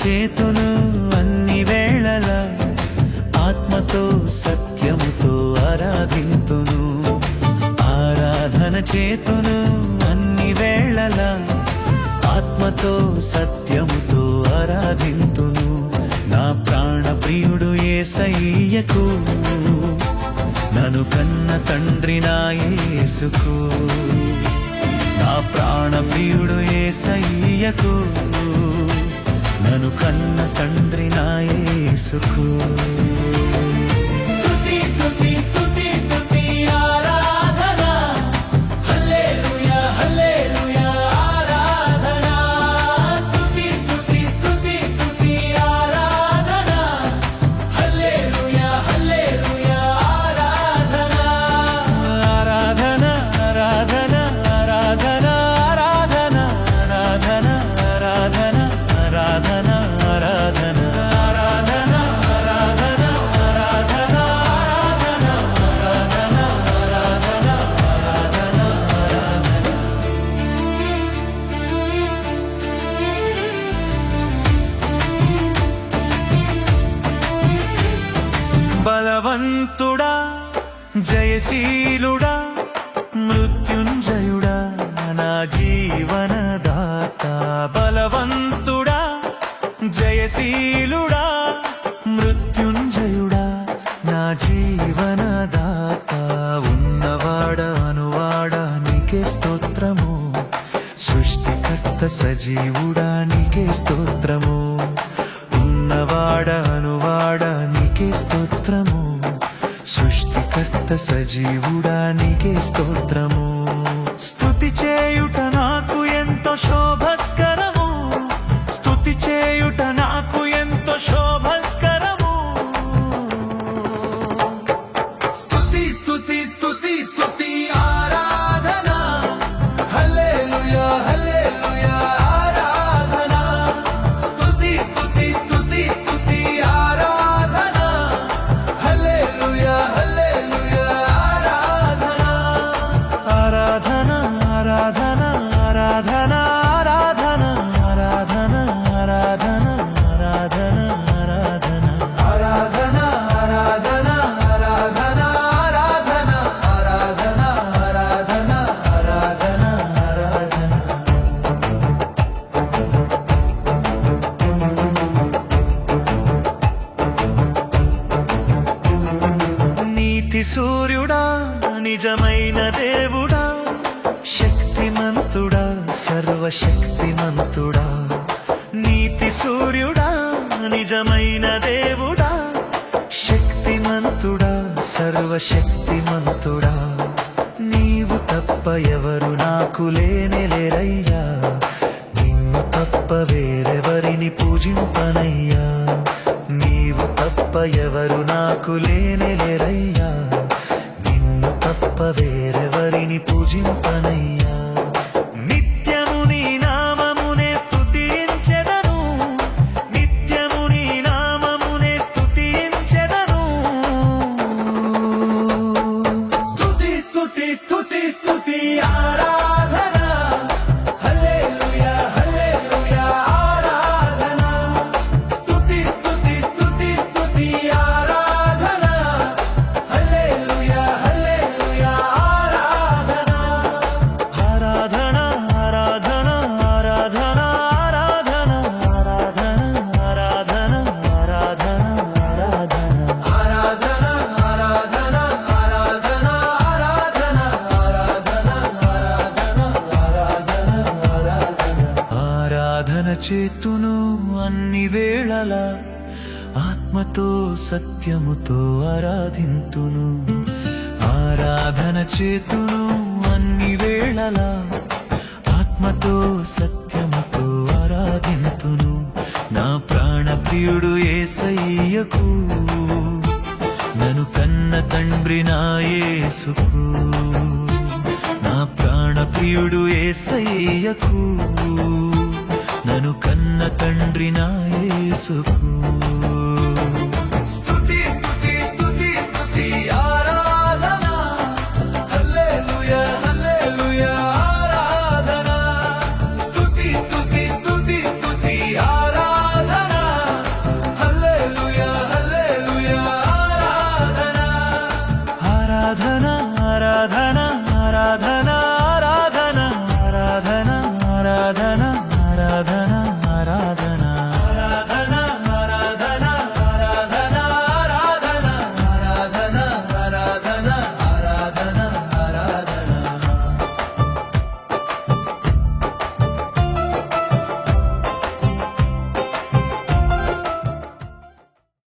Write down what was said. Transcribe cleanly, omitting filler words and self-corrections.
చేతును అన్ని వేళల ఆత్మతో సత్యముతో ఆరాధింతును ఆరాధన చేతును అన్ని వేళల ఆత్మతో సత్యముతో ఆరాధింతును నా ప్రాణ ప్రియుడు యేసయ్యకు నన్ను కన్న తండ్రి నా యేసుకు నా ప్రాణ ప్రియుడు యేసయ్యకు నన్ను కన్న తండ్రి నా యేసుకు బలవంతుడా జయశీలుడా మృత్యుంజయుడా నా జీవనదాత బలవంతుడా జయశీలుడా మృత్యుంజయుడా నా జీవనదాత ఉన్నవాడ అనువాడ నీకే స్తోత్రము సృష్టికర్త సజీవుడా నీకే స్తోత్రము ఉన్నవాడ అనువాడ నీకే స్తోత్రము సృష్టికర్త సజీవుడా నీకే స్తోత్రము స్తుతి చేయుట నాకు ఎంతో శోభస్కరము స్తుతి చేయుట నాకు ఎంతో శోభస్కరము స్తుతి స్తుతి స్తుతి స్తుతి ఆరాధన హల్లెలూయా హల్లెలూయా ఆరాధన స్తుతి స్తుతి స్తుతి స్తుతి ఆరాధన హల్లెలూయా హల్లెలూయా ఆరాధన ఆరాధన ఆరాధన ఆరాధన ఆరాధన ఆరాధన ఆరాధన ఆరాధన ఆరాధన ఆరాధన ఆరాధన ఆరాధన ఆరాధన ఆరాధన ఆరాధన ఆరాధన ఆరాధన నీతి సూర్యుడా నిజమైన దేవుడా శక్తిమంతుడా సర్వశక్తిమంతుడా నీతి సూర్యుడా నిజమైన దేవుడా శక్తిమంతుడా సర్వశక్తిమంతుడా నీవు తప్ప ఎవరు నాకు లేనేలేరయ్యా నిన్ను తప్ప వేరెవరిని పూజింపనయ్యా నీవు తప్ప ఎవరు నాకు లేనేలేరయ్యా నిన్ను తప్ప వేరెవరిని పూజింపనయ్యా నిత్యము నీ నామమునే స్తుతించెదను నిత్యము నీ నామమునే స్తుతించెదను స్తుతి స్తుతి స్తుతి స్తుతి ఆరాధన హల్లెలూయా హల్లెలూయా ఆరాధన స్తుతి స్తుతి స్తుతి స్తుతి ఆరాధన హల్లెలూయా హల్లెలూయా ఆరాధన ఆరాధన ఆరాధన ఆరాధన ఆరాధన ఆరాధన ఆరాధన ఆరాధన ఆరాధన ఆరాధన ఆరాధన ఆరాధన చేతును అన్ని వేళల ఆత్మతో సత్యముతో ఆరాధింతును ఆరాధన చేతును అన్ని వేళల ఆత్మతో సత్యముతో ఆరాధింతును నా ప్రాణ ప్రియుడు యేసయ్యకు నన్ను కన్న తండ్రి నా యేసుకు నా ప్రాణ ప్రియుడు యేసయ్యకు నన్ను కన్న తండ్రి నా యేసుకు